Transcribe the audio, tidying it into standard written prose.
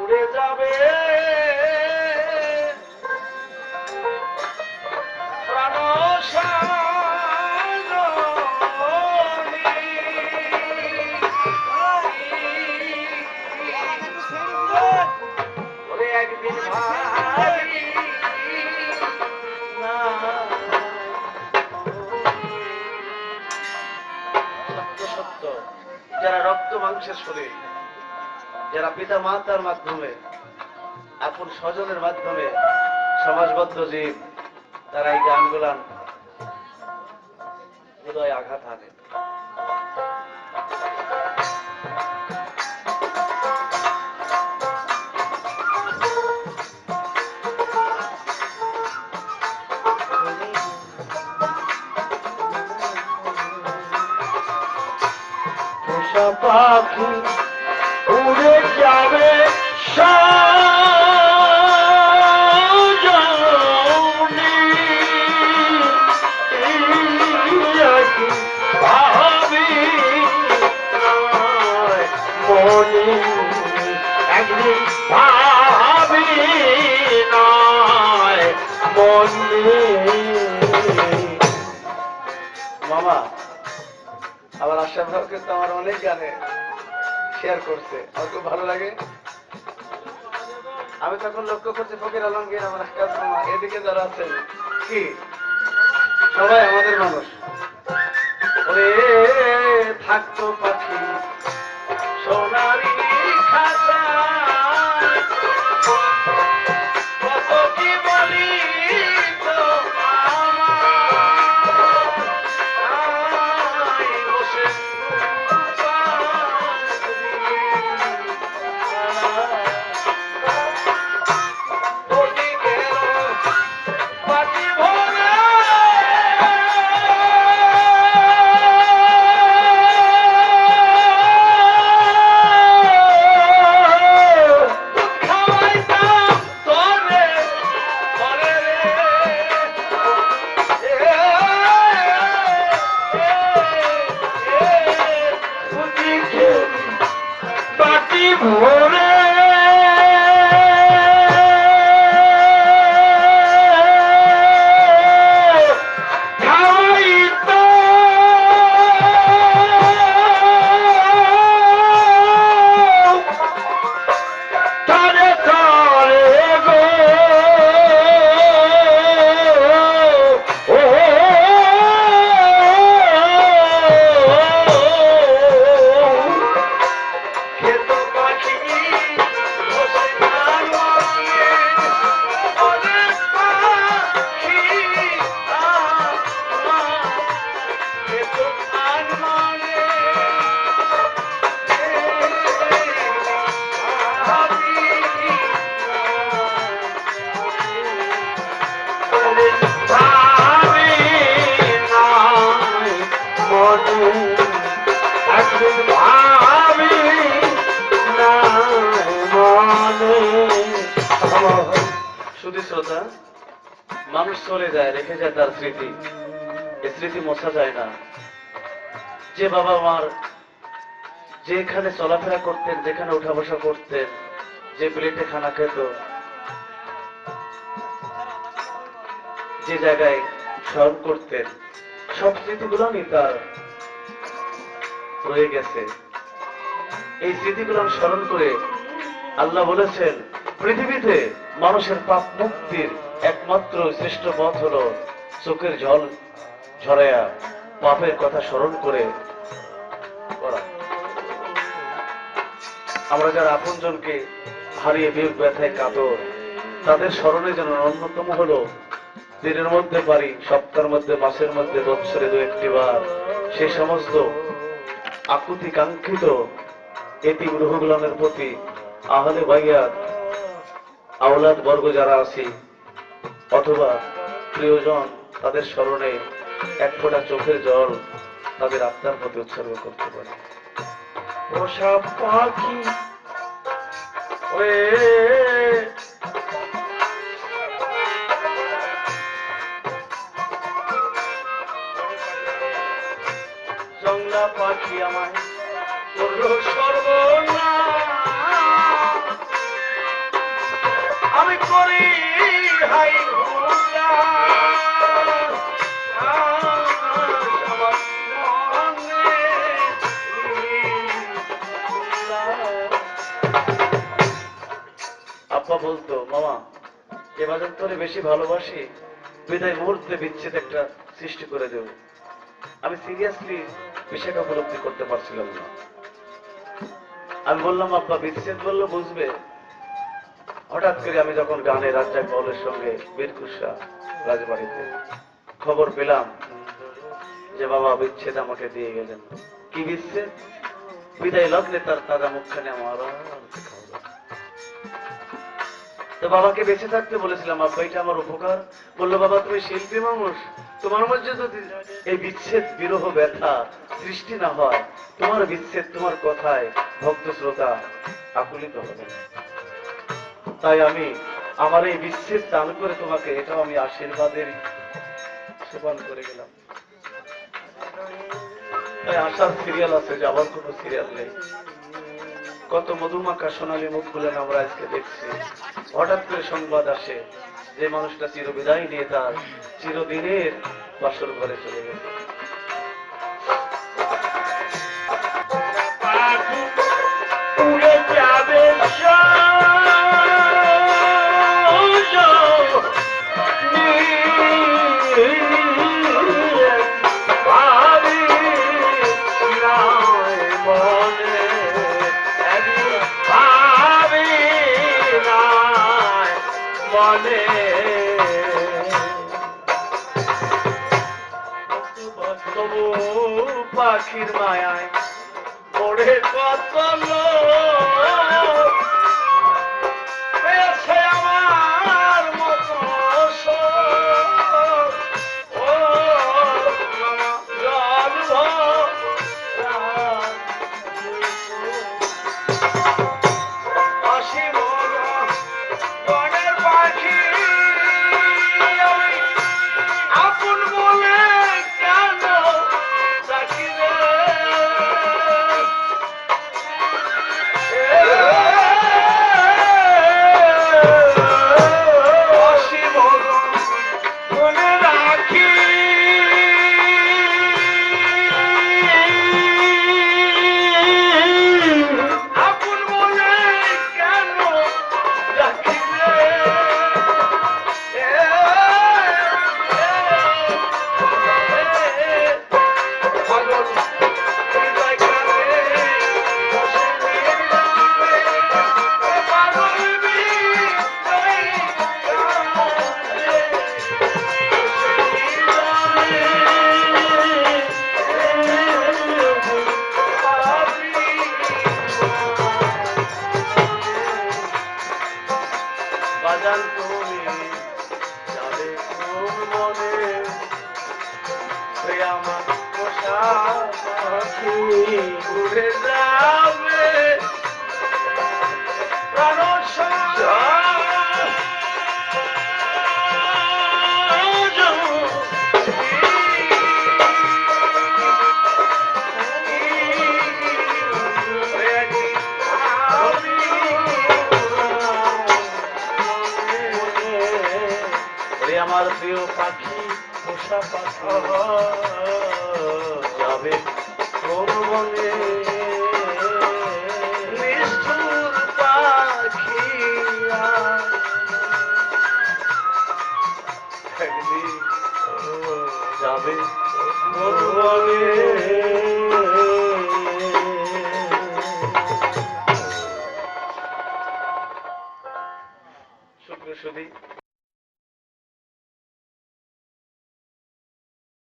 উড়ে যাবে প্রাণ ওরে একদিন ভাই না সত্য সত্য যারা রক্ত মাংসের শরীর, যারা পিতা মাতার মাধ্যমে আপন স্বজনের মাধ্যমে সমাজবদ্ধ জীব, তারা এই গানগুলান হৃদয়ে আঘাত হানে। পোষা পাখি উড়ে যাবে সজনী, ভাবি মনি একদিন ভাবি নয় মনি। মামা আবার আশরাফ ভাই কিন্তু আমার অনেক গানে শেয়ার করছে, আমার খুব ভালো লাগে। আমি তখন লক্ষ্য করছি ফকির আলমগীর, আমার আকাশ মামা, এদিকে যারা আছেন কি সবাই আমাদের মানুষ। ওরে থাকতো পাখি সোনারি খাঁচা, কত কি বলি তো আমায় বসে ভোরে খাওয়াইতো তরে তরে গো ও শুধু শ্রোতা, মানুষ চলে যায়, রেখে যায় তার স্মৃতি, এই স্মৃতি মোছা যায় না। যে বাবা মার যেখানে চলাফেরা করতেন, যেখানে উঠা বসা করতেন, যে প্লেটে খানা খেত, যে জায়গায় স্মরণ করতেন, সব স্মৃতিগুলো তার রয়ে গেছে। এই স্মৃতিগুলো স্মরণ করে আল্লাহ বলেছেন, পৃথিবীতে মানুষের পাপ মুক্তির একমাত্র শ্রেষ্ঠ পথ হলো চোখের জল ঝরাইয়া পাপের কথা স্মরণ করে করা। আমরা যারা আপনজনকে হারিয়ে বিয়োগ ব্যথায় কাতর, তাদের স্মরণে যেন অন্যতম হলো দিনের মধ্যে পারি, সপ্তাহের মধ্যে, মাসের মধ্যে, বৎসরে দু একটি বার সেই সমস্ত আকুতি কাঙ্ক্ষিত এতিম রুহগুলোর প্রতি আহলে বাইয়াত আওলাদ বর্গ যারা আছি অথবা প্রিয়জন, তাদের স্মরণে এক ফোঁটা চোখের জল তাদের আত্মার প্রতি উৎসর্গ করতে পারে। পোষা পাখি ওরে জংলা পাখি আমায় করলো সর্বনাশ। আমি করি হাই হুল্লাস, আমার মনে আব্বা বলতো, মামা এবার তোরে বেশি ভালোবাসি, বিদায় মুহূর্তে বিচ্ছেদ একটা সৃষ্টি করে দেব। আমি সিরিয়াসলি বিষয়টা উপলব্ধি করতে পারছিলাম না। আমি বললাম, আব্বা বিচ্ছেদ বললো বুঝবে। হঠাৎ করে আমি যখন গানে রাজ্জাক বাউলের সঙ্গে বীরকুশা রাজবাড়িতে খবর পেলাম যে বাবা বিচ্ছেদ আমাকে দিয়ে গেলেন। কি বিচ্ছেদ? বিদায় লগ্নে তার তাজা মুখখানে আমার তো বাবাকে বেঁচে থাকতে বলেছিলাম, আব্বা এটা আমার উপকার। বললো, বাবা তুমি শিল্পী মানুষ, তোমার মধ্যে যদি এই বিচ্ছেদ বিরহ ব্যথা সৃষ্টি না হয়, তোমার বিচ্ছেদ তোমার কথায় ভক্ত শ্রোতা আকুলিত হবে না। তাই আমি আমার এই বিচ্ছেদ দান করে তোমাকে, এটাও আমি আশীর্বাদের সোপান করে গেলাম। তাই আসার সিরিয়াল আছে, যাবার কোনো সিরিয়াল নেই। কত মধুমাখা সোনালী মুখ গুলেন আমরা আজকে দেখছি। হঠাৎ করে সংবাদ আসে যে মানুষটা চিরবিদায় নিয়ে তার চিরদিনের বাসর ঘরে চলে গেছে। তবু পাখির মায়ায় পড়ে কত লোক পেয়েছে আমার মতো ঘুরে যাবে প্রাণ আমার প্রিয় পাখি, পোষা পাখি যাবে কোন বনে, নিষ্ঠুর পাখিরা একদিন যাবে কোন বনে। শুক্র সুদী